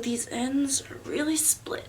these ends are really split.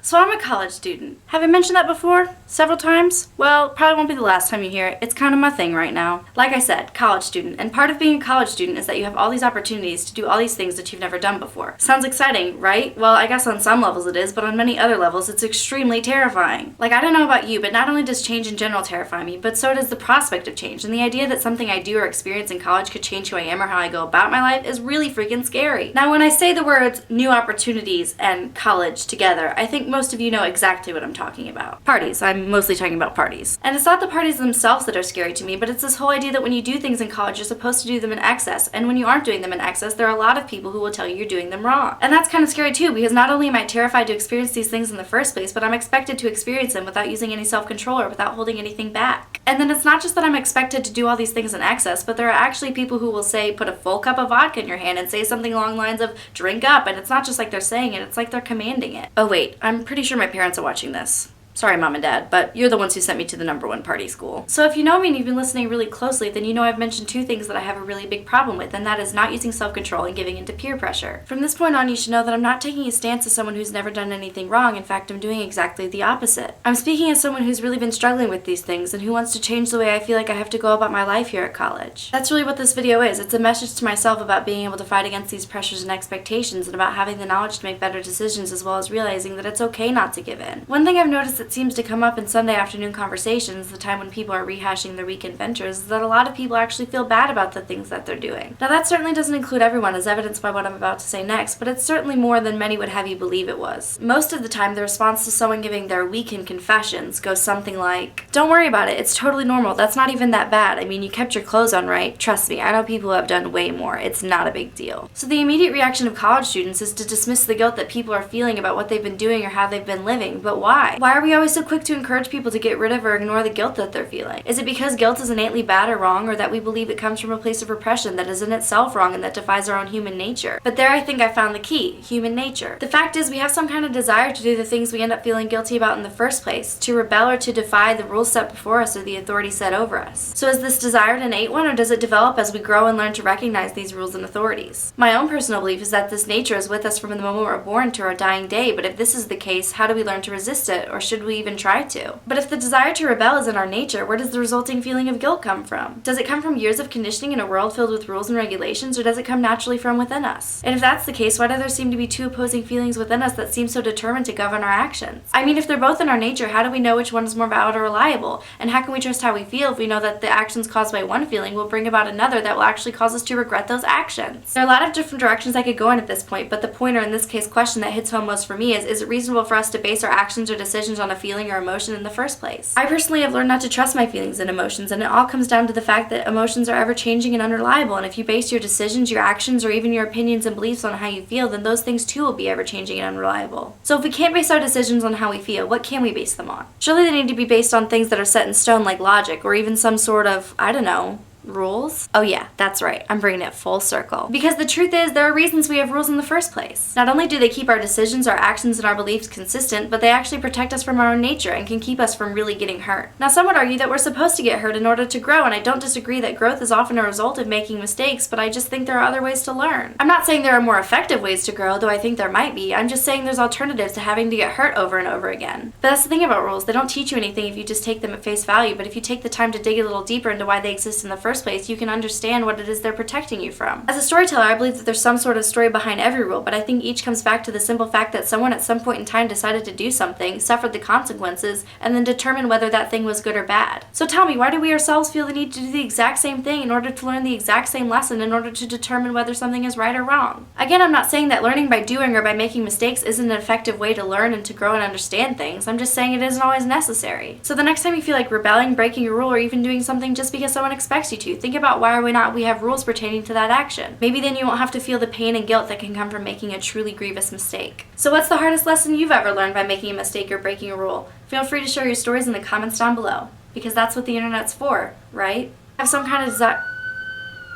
So I'm a college student. Have I mentioned that before? Several times? Well, probably won't be the last time you hear it. It's kind of my thing right now. Like I said, college student. And part of being a college student is that you have all these opportunities to do all these things that you've never done before. Sounds exciting, right? Well, I guess on some levels it is, but on many other levels it's extremely terrifying. Like, I don't know about you, but not only does change in general terrify me, but so does the prospect of change. And the idea that something I do or experience in college could change who I am or how I go about my life is really freaking scary. Now, when I say the words new opportunities and college together, I think most of you know exactly what I'm talking about. Parties. I'm mostly talking about parties. And it's not the parties themselves that are scary to me, but it's this whole idea that when you do things in college, you're supposed to do them in excess. And when you aren't doing them in excess, there are a lot of people who will tell you you're doing them wrong. And that's kind of scary too, because not only am I terrified to experience these things in the first place, but I'm expected to experience them without using any self-control or without holding anything back. And then it's not just that I'm expected to do all these things in excess, but there are actually people who will say, put a full cup of vodka in your hand and say something along the lines of, drink up. And it's not just like they're saying it, it's like they're commanding it. Oh wait, I'm pretty sure my parents are watching this. Sorry, Mom and Dad, but you're the ones who sent me to the #1 party school. So if you know me and you've been listening really closely, then you know I've mentioned two things that I have a really big problem with, and that is not using self-control and giving into peer pressure. From this point on, you should know that I'm not taking a stance as someone who's never done anything wrong. In fact, I'm doing exactly the opposite. I'm speaking as someone who's really been struggling with these things and who wants to change the way I feel like I have to go about my life here at college. That's really what this video is. It's a message to myself about being able to fight against these pressures and expectations, and about having the knowledge to make better decisions, as well as realizing that it's okay not to give in. One thing I've noticed that seems to come up in Sunday afternoon conversations, the time when people are rehashing their weekend ventures, is that a lot of people actually feel bad about the things that they're doing. Now, that certainly doesn't include everyone, as evidenced by what I'm about to say next, but it's certainly more than many would have you believe it was. Most of the time, the response to someone giving their weekend confessions goes something like, "Don't worry about it, it's totally normal, that's not even that bad. I mean, you kept your clothes on, right? Trust me, I know people who have done way more. It's not a big deal." So the immediate reaction of college students is to dismiss the guilt that people are feeling about what they've been doing or how they've been living. But why? Why are we always so quick to encourage people to get rid of or ignore the guilt that they're feeling? Is it because guilt is innately bad or wrong, or that we believe it comes from a place of repression that is in itself wrong and that defies our own human nature? But there I think I found the key: human nature. The fact is, we have some kind of desire to do the things we end up feeling guilty about in the first place, to rebel or to defy the rules set before us or the authority set over us. So is this desire an innate one, or does it develop as we grow and learn to recognize these rules and authorities? My own personal belief is that this nature is with us from the moment we're born to our dying day, but if this is the case, how do we learn to resist it, or should we even try to? But if the desire to rebel is in our nature, where does the resulting feeling of guilt come from? Does it come from years of conditioning in a world filled with rules and regulations, or does it come naturally from within us? And if that's the case, why do there seem to be two opposing feelings within us that seem so determined to govern our actions? I mean, if they're both in our nature, how do we know which one is more valid or reliable? And how can we trust how we feel if we know that the actions caused by one feeling will bring about another that will actually cause us to regret those actions? There are a lot of different directions I could go in at this point, but the point, or in this case question, that hits home most for me is it reasonable for us to base our actions or decisions on a feeling or emotion in the first place? I personally have learned not to trust my feelings and emotions, and it all comes down to the fact that emotions are ever changing and unreliable, and if you base your decisions, your actions, or even your opinions and beliefs on how you feel, then those things too will be ever changing and unreliable. So if we can't base our decisions on how we feel, what can we base them on? Surely they need to be based on things that are set in stone, like logic, or even some sort of, I don't know, rules? Oh yeah, that's right. I'm bringing it full circle. Because the truth is, there are reasons we have rules in the first place. Not only do they keep our decisions, our actions, and our beliefs consistent, but they actually protect us from our own nature and can keep us from really getting hurt. Now, some would argue that we're supposed to get hurt in order to grow, and I don't disagree that growth is often a result of making mistakes, but I just think there are other ways to learn. I'm not saying there are more effective ways to grow, though I think there might be. I'm just saying there's alternatives to having to get hurt over and over again. But that's the thing about rules. They don't teach you anything if you just take them at face value, but if you take the time to dig a little deeper into why they exist in the first place, you can understand what it is they're protecting you from. As a storyteller, I believe that there's some sort of story behind every rule, but I think each comes back to the simple fact that someone at some point in time decided to do something, suffered the consequences, and then determined whether that thing was good or bad. So tell me, why do we ourselves feel the need to do the exact same thing in order to learn the exact same lesson in order to determine whether something is right or wrong? Again, I'm not saying that learning by doing or by making mistakes isn't an effective way to learn and to grow and understand things. I'm just saying it isn't always necessary. So the next time you feel like rebelling, breaking a rule, or even doing something just because someone expects you to, think about why we have rules pertaining to that action. Maybe then you won't have to feel the pain and guilt that can come from making a truly grievous mistake. So what's the hardest lesson you've ever learned by making a mistake or breaking a rule? Feel free to share your stories in the comments down below, because that's what the internet's for, right? Have some kind of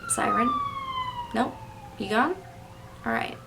siren? Nope? You gone? Alright.